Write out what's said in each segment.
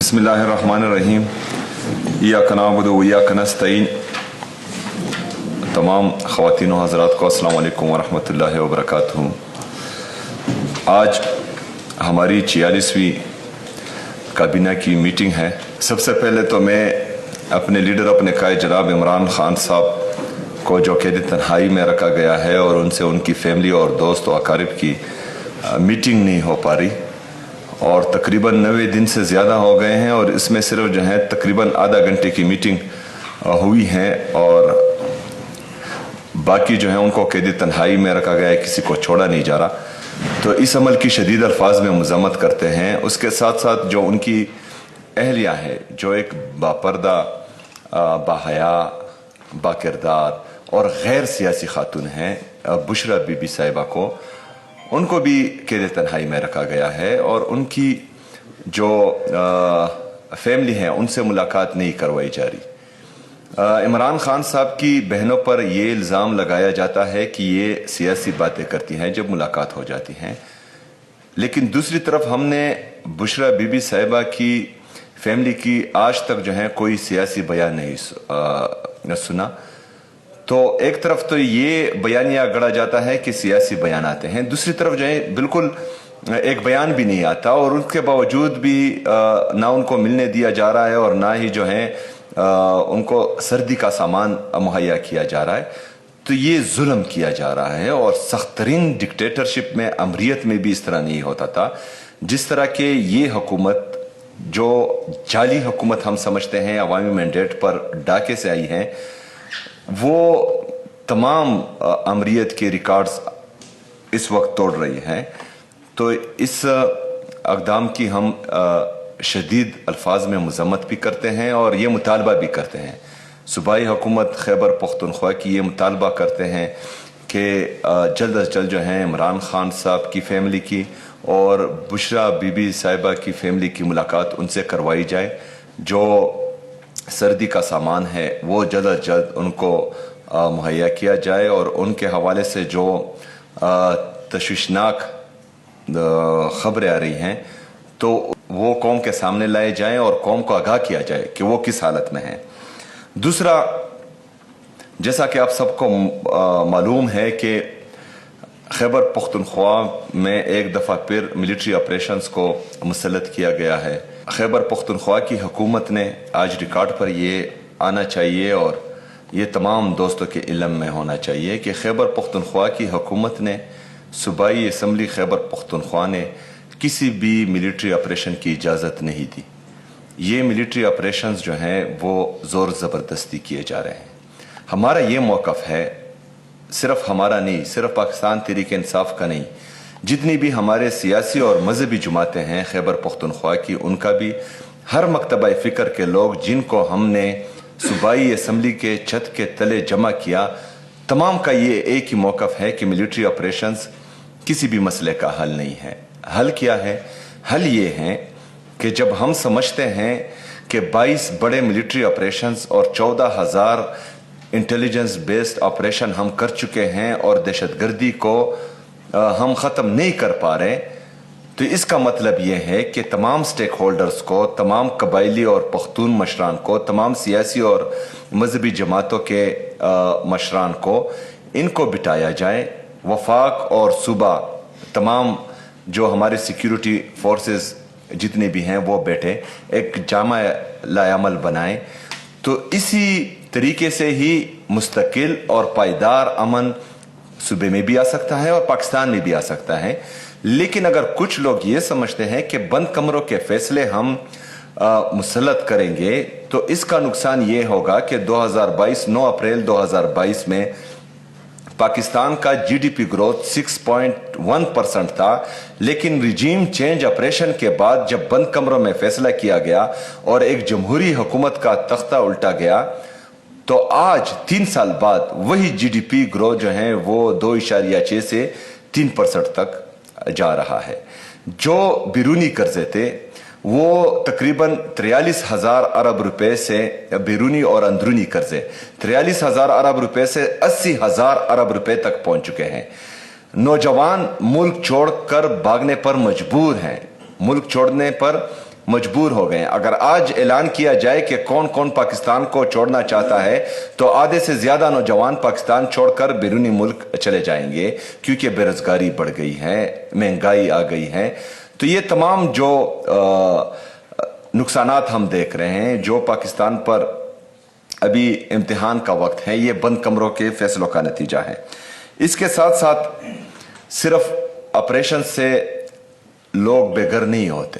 बिस्मिल्लाहिर्रहमानिर्रहीम इय्याका नअबुदु व इय्याका नस्तईन। तमाम ख़वातीन व हज़रात को अस्सलाम वालेकुम व रहमतुल्लाहि व बरकातुहू। आज हमारी 46वीं काबीना की मीटिंग है। सबसे पहले तो मैं अपने लीडर अपने कायद जनाब इमरान खान साहब को जो कैद तन्हाई में रखा गया है और उनसे उनकी फैमिली और दोस्त व अकारिब की मीटिंग नहीं हो पा रही और तकरीबन 90 दिन से ज़्यादा हो गए हैं और इसमें सिर्फ जो है तकरीबन आधा घंटे की मीटिंग हुई है और बाकी जो है उनको कैद तन्हाई में रखा गया है, किसी को छोड़ा नहीं जा रहा। तो इस अमल की शदीद अल्फाज में मज़म्मत करते हैं। उसके साथ साथ जो उनकी अहलिया है, जो एक बापर्दा, बाहया, बाकिरदार और गैर सियासी खातून हैं, बुशरा बीबी साहिबा को, उनको भी कैद तन्हाई में रखा गया है और उनकी जो फैमिली है उनसे मुलाकात नहीं करवाई जा रही। इमरान खान साहब की बहनों पर ये इल्ज़ाम लगाया जाता है कि ये सियासी बातें करती हैं जब मुलाकात हो जाती हैं, लेकिन दूसरी तरफ हमने बुशरा बीबी साहिबा की फैमिली की आज तक जो है कोई सियासी बयान नहीं सुना। तो एक तरफ तो ये बयानिया गढ़ा जाता है कि सियासी बयान आते हैं, दूसरी तरफ जो है बिल्कुल एक बयान भी नहीं आता और उसके बावजूद भी ना उनको मिलने दिया जा रहा है और ना ही जो है उनको सर्दी का सामान मुहैया किया जा रहा है। तो ये जुल्म किया जा रहा है और सख्त तरीन डिक्टेटरशिप में, अमरीत में भी इस तरह नहीं होता था। जिस तरह के ये हुकूमत, जो जाली हुकूमत हम समझते हैं, अवामी मैंडेट पर डाके से आई है, वो तमाम अमरीत के रिकॉर्ड्स इस वक्त तोड़ रही हैं। तो इस अक़दाम की हम शदीद अल्फाज में मज़म्मत भी करते हैं और ये मुतालबा भी करते हैं। सूबाई हुकूमत खैबर पख्तूनख्वा की ये मुतालबा करते हैं कि जल्द अज जल्द जो है इमरान खान साहब की फ़ैमिली की और बुशरा बीबी साहिबा की फ़ैमिली की मुलाकात उनसे करवाई जाए। जो सर्दी का सामान है वो जल्द अज जल्द उनको मुहैया किया जाए और उनके हवाले से जो तशवीशनाक ख़बरें आ रही हैं तो वो कौम के सामने लाए जाएं और कौम को आगाह किया जाए कि वो किस हालत में है। दूसरा, जैसा कि आप सबको मालूम है कि खैबर पख्तूनख्वा में एक दफ़ा फिर मिलिट्री ऑपरेशंस को मुसल्लत किया गया है। खैबर पख्तूनख्वा की हुकूमत ने आज रिकॉर्ड पर ये आना चाहिए और ये तमाम दोस्तों के इल्म में होना चाहिए कि खैबर पख्तूनख्वा की हुकूमत ने, सूबाई असम्बली खैबर पख्तूनख्वा ने किसी भी मिलिट्री ऑपरेशन की इजाज़त नहीं दी। ये मिलिट्री ऑपरेशंस जो हैं वो ज़ोर ज़बरदस्ती किए जा रहे हैं। हमारा ये मौक़िफ़ है, सिर्फ हमारा नहीं, सिर्फ पाकिस्तान तहरीक इंसाफ का नहीं, जितनी भी हमारे सियासी और मजहबी जमातें हैं खैबर पख्तूनख्वा की, उनका भी, हर मकतबा फ़िक्र के लोग जिनको हमने सूबाई असम्बली के छत के तले जमा किया, तमाम का ये एक ही मौक़िफ़ है कि मिलिट्री ऑपरेशंस किसी भी मसले का हल नहीं है। हल क्या है? हल ये है कि जब हम समझते हैं कि 22 बड़े मिलिट्री ऑपरेशंस और 14,000 इंटेलिजेंस बेस्ड ऑपरेशन हम कर चुके हैं और दहशतगर्दी को हम ख़त्म नहीं कर पा रहे, तो इसका मतलब यह है कि तमाम स्टेक होल्डर्स को, तमाम कबायली और पख्तून मशरान को, तमाम सियासी और मजहबी जमातों के मशरान को, इनको बिठाया जाए। वफाक और सूबा, तमाम जो हमारे सिक्योरिटी फोर्सेस जितने भी हैं वो बैठे एक जामा लायामल बनाएं। तो इसी तरीके से ही मुस्तकिल और पायदार अमन सूबे में भी आ सकता है और पाकिस्तान में भी आ सकता है। लेकिन अगर कुछ लोग ये समझते हैं कि बंद कमरों के फैसले हम मुसल्लत करेंगे तो इसका नुकसान ये होगा कि 9 अप्रैल 2022 में पाकिस्तान का जीडीपी ग्रोथ 6.1% था, लेकिन रिजीम चेंज ऑपरेशन के बाद जब बंद कमरों में फैसला किया गया और एक जमहूरी हुकूमत का तख्ता उल्टा गया, तो आज 3 साल बाद वही जीडीपी ग्रोथ जो है वो 2.6 से 3% तक जा रहा है। जो बैरूनी कर्जे थे वो तकरीबन 43,000 अरब रुपए से, बैरूनी और अंदरूनी कर्जे 43,000 अरब रुपए से 80,000 अरब रुपए तक पहुंच चुके हैं। नौजवान मुल्क छोड़कर भागने पर मजबूर हैं। मुल्क छोड़ने पर मजबूर हो गए हैं। अगर आज ऐलान किया जाए कि कौन कौन पाकिस्तान को छोड़ना चाहता है तो आधे से ज्यादा नौजवान पाकिस्तान छोड़कर बैरूनी मुल्क चले जाएंगे, क्योंकि बेरोजगारी बढ़ गई है, महंगाई आ गई है। तो ये तमाम जो नुकसानात हम देख रहे हैं, जो पाकिस्तान पर अभी इम्तिहान का वक्त है, ये बंद कमरों के फैसलों का नतीजा है। इसके साथ साथ सिर्फ ऑपरेशन से लोग बेघर नहीं होते,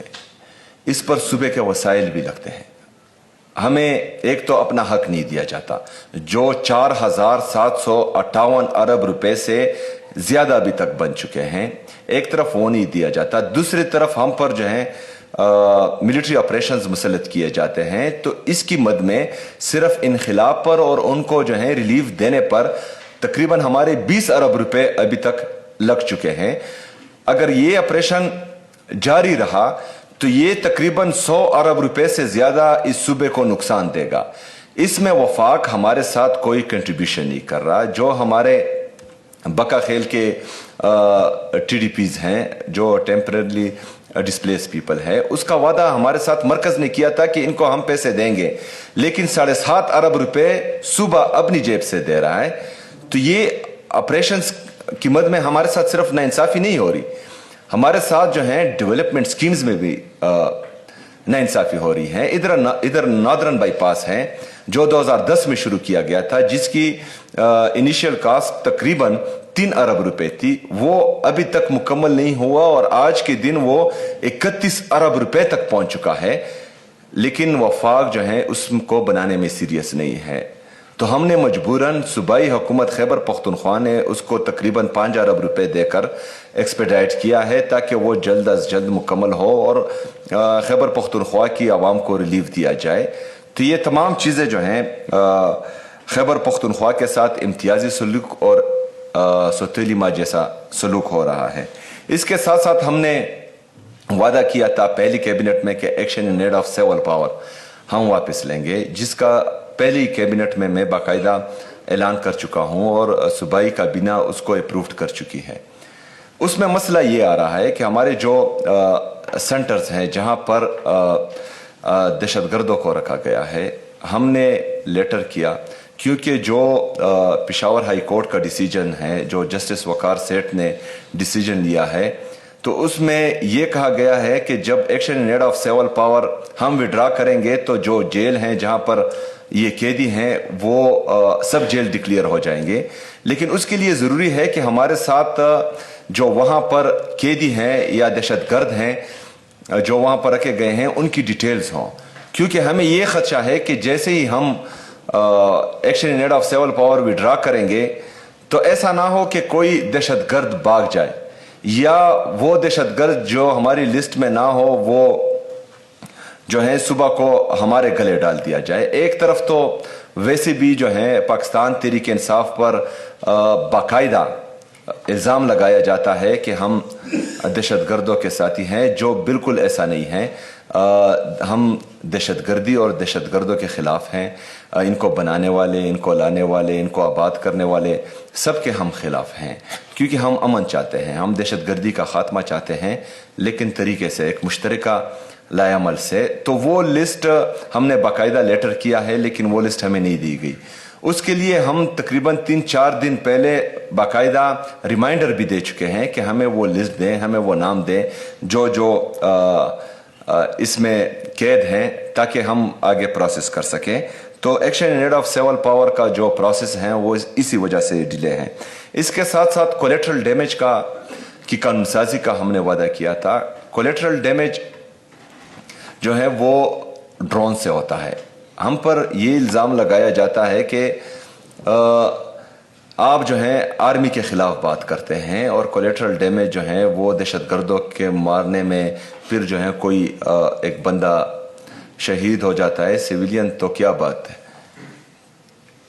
इस पर सूबे के वसाइल भी लगते हैं। हमें एक तो अपना हक नहीं दिया जाता, जो 4,758 अरब रुपए से ज्यादा अभी तक बन चुके हैं, एक तरफ वो नहीं दिया जाता, दूसरी तरफ हम पर जो है मिलिट्री ऑपरेशंस मुसल्लत किए जाते हैं। तो इसकी मद में सिर्फ इनखिलाब पर और उनको जो है रिलीफ देने पर तकरीबन हमारे 20 अरब रुपए अभी तक लग चुके हैं। अगर ये ऑपरेशन जारी रहा तो ये तकरीबन 100 अरब रुपए से ज्यादा इस सूबे को नुकसान देगा। इसमें वफाक हमारे साथ कोई कंट्रीब्यूशन नहीं कर रहा। जो हमारे बका खेल के TDPs हैं, जो टेम्पररी डिस्प्लेस पीपल है, उसका वादा हमारे साथ मरकज ने किया था कि इनको हम पैसे देंगे, लेकिन 7.5 अरब रुपए सूबा अपनी जेब से दे रहा है। तो ये ऑपरेशंस की मद में हमारे साथ सिर्फ नाइंसाफी नहीं हो रही, हमारे साथ जो है डेवलपमेंट स्कीम्स में भी नाइंसाफी हो रही है। इधर नॉर्दर्न बाईपास है जो 2010 में शुरू किया गया था, जिसकी इनिशियल कास्ट तकरीबन 3 अरब रुपए थी, वो अभी तक मुकम्मल नहीं हुआ और आज के दिन वो 31 अरब रुपए तक पहुंच चुका है, लेकिन वफाक जो है उसको बनाने में सीरियस नहीं है। तो हमने मजबूरन सूबाई हुकूमत खैबर पख्तूनख्वा ने उसको तकरीबन 5 अरब रुपए देकर एक्सपेडाइट किया है, ताकि वो जल्द अज जल्द मुकम्मल हो और खैबर पख्तूनख्वा की आवाम को रिलीफ दिया जाए। तो ये तमाम चीज़ें जो हैं खैबर पख्तूनख्वा के साथ इम्तियाजी सलूक और सौतेली माँ जैसा सलूक हो रहा है। इसके साथ साथ हमने वादा किया था पहली कैबिनेट में कि action in need of civil power हम वापस लेंगे, जिसका पहली कैबिनेट में मैं बाकायदा ऐलान कर चुका हूं और सूबाई काबीना उसको अप्रूव कर चुकी है। उसमें मसला ये आ रहा है कि हमारे जो सेंटर्स हैं जहां पर दहशतगर्दों को रखा गया है, हमने लेटर किया, क्योंकि जो पेशावर हाई कोर्ट का डिसीजन है, जो जस्टिस वकार सेठ ने डिसीजन लिया है, तो उसमें यह कहा गया है कि जब action in need of civil power हम विड्रा करेंगे तो जो जेल हैं जहां पर ये कैदी हैं वो सब जेल डिक्लेयर हो जाएंगे। लेकिन उसके लिए ज़रूरी है कि हमारे साथ जो वहाँ पर कैदी हैं या दहशतगर्द हैं जो वहाँ पर रखे गए हैं उनकी डिटेल्स हों, क्योंकि हमें ये खदशा है कि जैसे ही हम action in need of civil power withdraw करेंगे तो ऐसा ना हो कि कोई दहशतगर्द भाग जाए या वो दहशतगर्द जो हमारी लिस्ट में ना हो वो जो है सुबह को हमारे गले डाल दिया जाए। एक तरफ तो वैसे भी जो है पाकिस्तान तहरीक इंसाफ पर बाकायदा इल्ज़ाम लगाया जाता है कि हम दहशतगर्दों के साथी हैं, जो बिल्कुल ऐसा नहीं है। हम दहशतगर्दी और दहशतगर्दों के ख़िलाफ़ हैं। इनको बनाने वाले, इनको लाने वाले, इनको आबाद करने वाले सब के हम खिलाफ हैं, क्योंकि हम अमन चाहते हैं, हम दहशतगर्दी का ख़ात्मा चाहते हैं, लेकिन तरीके से एक मुश्तरका लायामल से। तो वो लिस्ट हमने बाकायदा लेटर किया है, लेकिन वो लिस्ट हमें नहीं दी गई। उसके लिए हम तकरीबन 3-4 दिन पहले बाकायदा रिमाइंडर भी दे चुके हैं कि हमें वो लिस्ट दें, हमें वो नाम दें जो जो इसमें कैद हैं, ताकि हम आगे प्रोसेस कर सकें। तो action in need of civil power का जो प्रोसेस है वो इसी वजह से डिले है। इसके साथ साथ कोलेटरल डैमेज की कानूनसाजी का हमने वादा किया था। कोलेटरल डैमेज जो है वो ड्रोन से होता है। हम पर ये इल्ज़ाम लगाया जाता है कि आप जो है आर्मी के ख़िलाफ़ बात करते हैं और कोलेटरल डैमेज जो है वो दहशतगर्दों के मारने में फिर जो है कोई एक बंदा शहीद हो जाता है, सिविलियन, तो क्या बात है।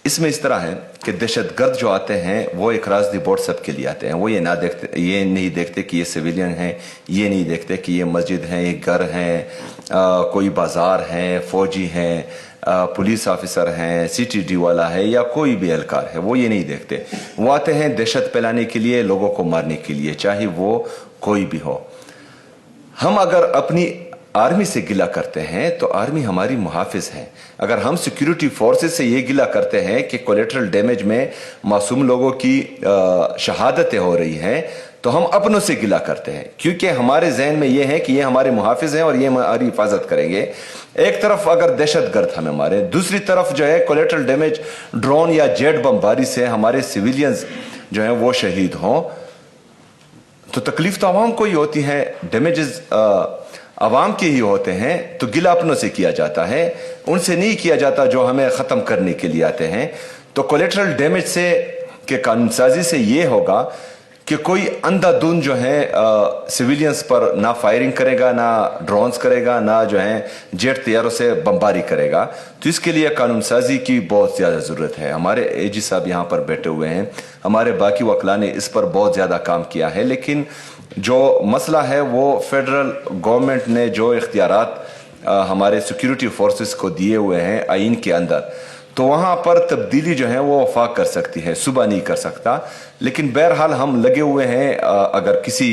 इसमें इस तरह है कि दहशतगर्द जो आते हैं वो एक अक्रॉस द बोर्ड सबके लिए आते हैं। वो ये नहीं देखते कि ये सिविलियन हैं, ये नहीं देखते कि ये मस्जिद है, ये घर है, कोई बाजार है, फौजी हैं, पुलिस ऑफिसर हैं, CTD वाला है या कोई भी एहलकार है, वो ये नहीं देखते। वो आते हैं दहशत फैलाने के लिए, लोगों को मारने के लिए, चाहे वो कोई भी हो। हम अगर अपनी आर्मी से गिला करते हैं तो आर्मी हमारी मुहाफिज है। अगर हम सिक्योरिटी फोर्सेस से ये गिला करते हैं कि कोलेटरल डैमेज में मासूम लोगों की शहादतें हो रही हैं, तो हम अपनों से गिला करते हैं, क्योंकि हमारे जहन में ये है कि ये हमारे मुहाफिज हैं और ये हमारी हिफाजत करेंगे। एक तरफ अगर दहशतगर्द हमें मारे, दूसरी तरफ जो है कोलेटरल डैमेज ड्रोन या जेट बमबारी से हमारे सिविलियंस जो हैं वो शहीद हों, तो तकलीफ तो आवाम को ही होती है, डैमेजेस आवाम के ही होते हैं। तो गिला अपनों से किया जाता है, उनसे नहीं किया जाता जो हमें ख़त्म करने के लिए आते हैं। तो कोलेटरल डैमेज से के कानून साजी से ये होगा कि कोई अंधाधुंध जो है सिविलियंस पर ना फायरिंग करेगा, ना ड्रोन्स करेगा, ना जो है जेट तैयारों से बमबारी करेगा। तो इसके लिए कानून साजी की बहुत ज़्यादा ज़रूरत है। हमारे एजी साहब यहाँ पर बैठे हुए हैं, हमारे बाकी वकला ने इस पर बहुत ज़्यादा काम किया है, लेकिन जो मसला है वो फेडरल गवर्नमेंट ने जो इख्तियारात हमारे सिक्योरिटी फोर्सेस को दिए हुए हैं आइन के अंदर, तो वहाँ पर तब्दीली जो है वो वफाक कर सकती है, सुबह नहीं कर सकता। लेकिन बहरहाल हम लगे हुए हैं, अगर किसी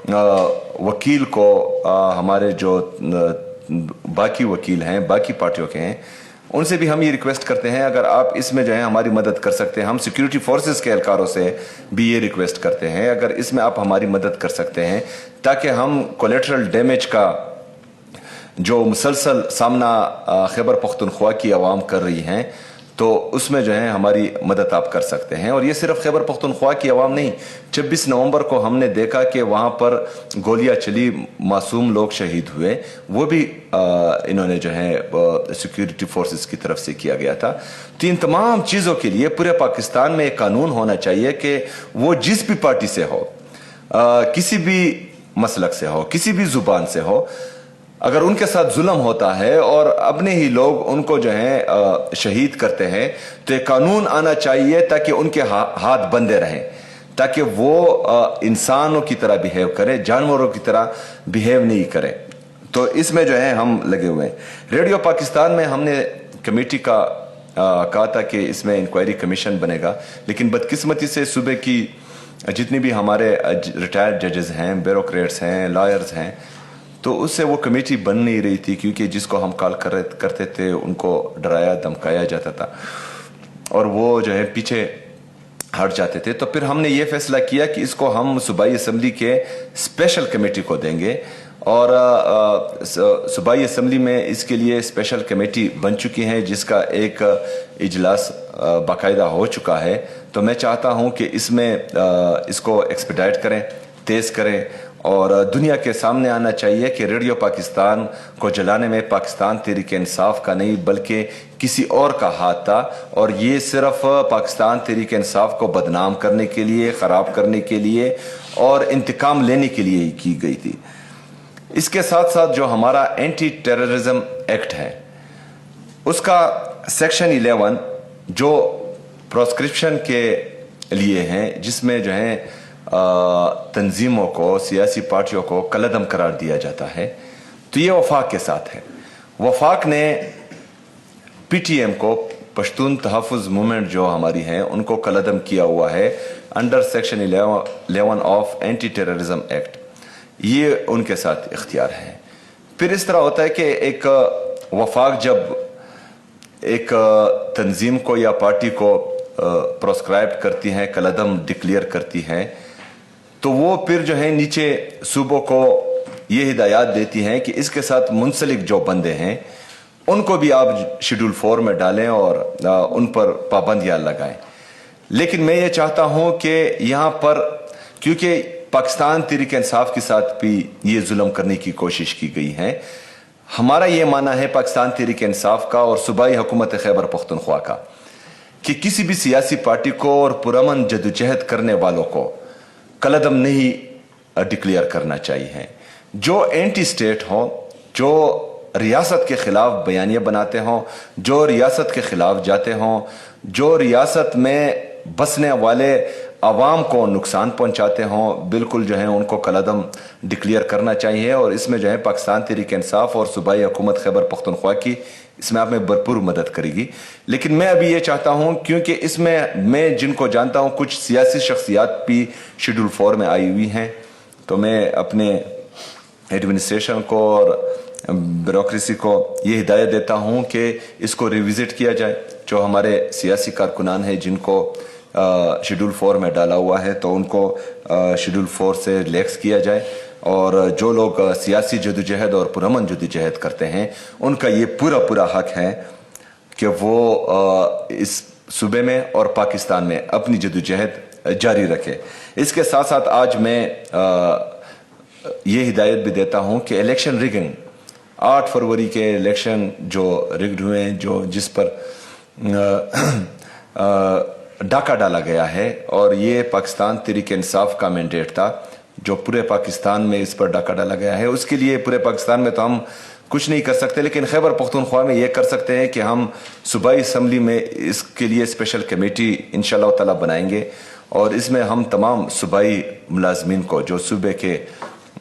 वकील को हमारे जो बाकी वकील हैं बाकी पार्टियों के हैं, उनसे भी हम ये रिक्वेस्ट करते हैं, अगर आप इसमें जो है हमारी मदद कर सकते हैं, हम सिक्योरिटी फोर्सेस के एहलकारों से भी ये रिक्वेस्ट करते हैं, अगर इसमें आप हमारी मदद कर सकते हैं ताकि हम कोलेटरल डैमेज का जो मुसलसल सामना खैबर पख्तूनख्वा की आवाम कर रही हैं, तो उसमें जो है हमारी मदद आप कर सकते हैं। और ये सिर्फ खैबर पख्तूनख्वा की आवाम नहीं, 26 नवंबर को हमने देखा कि वहाँ पर गोलियाँ चली, मासूम लोग शहीद हुए, वो भी इन्होंने जो है सिक्योरिटी फोर्सेस की तरफ से किया गया था। तो इन तमाम चीज़ों के लिए पूरे पाकिस्तान में एक कानून होना चाहिए कि वो जिस भी पार्टी से हो, किसी भी मसलक से हो, किसी भी ज़ुबान से हो, अगर उनके साथ जुल्म होता है और अपने ही लोग उनको जो है शहीद करते हैं, तो एक कानून आना चाहिए ताकि उनके हाथ बंधे रहें, ताकि वो इंसानों की तरह बिहेव करे, जानवरों की तरह बिहेव नहीं करे। तो इसमें जो है हम लगे हुए हैं। रेडियो पाकिस्तान में हमने कमेटी का कहा था कि इसमें इंक्वायरी कमीशन बनेगा, लेकिन बदकिस्मती से सुबह की जितनी भी हमारे रिटायर्ड जजेस हैं, ब्यूरोक्रेट्स हैं, लॉयर्स हैं, तो उससे वो कमेटी बन नहीं रही थी, क्योंकि जिसको हम कॉल करते थे उनको डराया धमकाया जाता था और वो जो है पीछे हट जाते थे। तो फिर हमने ये फैसला किया कि इसको हम सूबाई असम्बली के स्पेशल कमेटी को देंगे, और सूबाई असम्बली में इसके लिए स्पेशल कमेटी बन चुकी है, जिसका एक इजलास बाकायदा हो चुका है। तो मैं चाहता हूँ कि इसमें इसको एक्सपेडाइट करें, तेज़ करें, और दुनिया के सामने आना चाहिए कि रेडियो पाकिस्तान को जलाने में पाकिस्तान तहरीक इंसाफ का नहीं बल्कि किसी और का हाथ था, और ये सिर्फ पाकिस्तान तहरीक इंसाफ को बदनाम करने के लिए, ख़राब करने के लिए और इंतकाम लेने के लिए ही की गई थी। इसके साथ साथ जो हमारा एंटी टेररिज्म एक्ट है, उसका सेक्शन 11 जो प्रोस्क्रिप्शन के लिए हैं, जिसमें जो है तंजीमों को, सियासी पार्टियों को कलअदम करार दिया जाता है, तो ये वफाक के साथ है। वफाक ने पीटीएम को, पश्तून तहफ़्फ़ुज़ मूवमेंट जो हमारी है, उनको कलअदम किया हुआ है under section 11 of anti terrorism act. ये उनके साथ इख्तियार है। फिर इस तरह होता है कि एक वफाक जब एक तंजीम को या पार्टी को प्रोस्क्राइब करती है, कलअदम डिक्लेयर करती है, तो वो फिर जो है नीचे सूबों को ये हिदायत देती हैं कि इसके साथ मुंसलिक जो बंदे हैं उनको भी आप शेड्यूल 4 में डालें और उन पर पाबंदियां लगाएं। लेकिन मैं ये चाहता हूं कि यहाँ पर, क्योंकि पाकिस्तान तहरीक इंसाफ के साथ भी ये जुल्म करने की कोशिश की गई है, हमारा ये मानना है पाकिस्तान तहरीक इंसाफ का और सूबाई हुकूमत खैबर पख्तूनख्वा का कि किसी भी सियासी पार्टी को और पुरअमन जदोजहद करने वालों को कलअदम नहीं डिक्लेयर करना चाहिए। जो एंटी स्टेट हों, जो रियासत के खिलाफ बयानियाँ बनाते हों, जो रियासत के खिलाफ जाते हों, जो रियासत में बसने वाले आवाम को नुकसान पहुंचाते हों, बिल्कुल जो है उनको कलअदम डिक्लेयर करना चाहिए। और इसमें जो है पाकिस्तान तहरीक इंसाफ और सूबाई हुकूमत खैबर पख्तूनख्वा की इसमें आप में भरपूर मदद करेगी। लेकिन मैं अभी ये चाहता हूं, क्योंकि इसमें मैं जिनको जानता हूं कुछ सियासी शख्सियात भी शेड्यूल 4 में आई हुई हैं, तो मैं अपने एडमिनिस्ट्रेशन को और ब्यूरोक्रेसी को ये हिदायत देता हूँ कि इसको रिविज़िट किया जाए। जो हमारे सियासी कारकुनान हैं जिनको शेड्यूल 4 में डाला हुआ है तो उनको शेड्यूल 4 से रिलैक्स किया जाए, और जो लोग सियासी जदोजहद और पुरअमन जदोजहद करते हैं उनका ये पूरा हक है कि वो इस सूबे में और पाकिस्तान में अपनी जदोजहद जारी रखे। इसके साथ साथ आज मैं ये हिदायत भी देता हूँ कि इलेक्शन रिगिंग, 8 फरवरी के इलेक्शन जो रिग्ड हुए हैं, जो जिस पर डाका डाला गया है, और ये पाकिस्तान तहरीक इंसाफ का मैंडेट था जो पूरे पाकिस्तान में इस पर डाका डाला गया है। उसके लिए पूरे पाकिस्तान में तो हम कुछ नहीं कर सकते, लेकिन खैबर पख्तूनख्वा में ये कर सकते हैं कि हम सूबाई असम्बली में इसके लिए स्पेशल कमेटी इंशाअल्लाह ताला बनाएंगे, और इसमें हम तमाम सूबाई मुलाजमीन को, जो सूबे के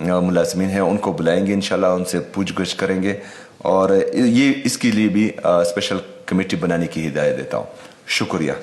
मुलाजमीन हैं, उनको बुलाएंगे इंशाअल्लाह, उनसे पूछ-गछ करेंगे, और ये इसके लिए भी स्पेशल कमेटी बनाने की हिदायत देता हूँ। शुक्रिया।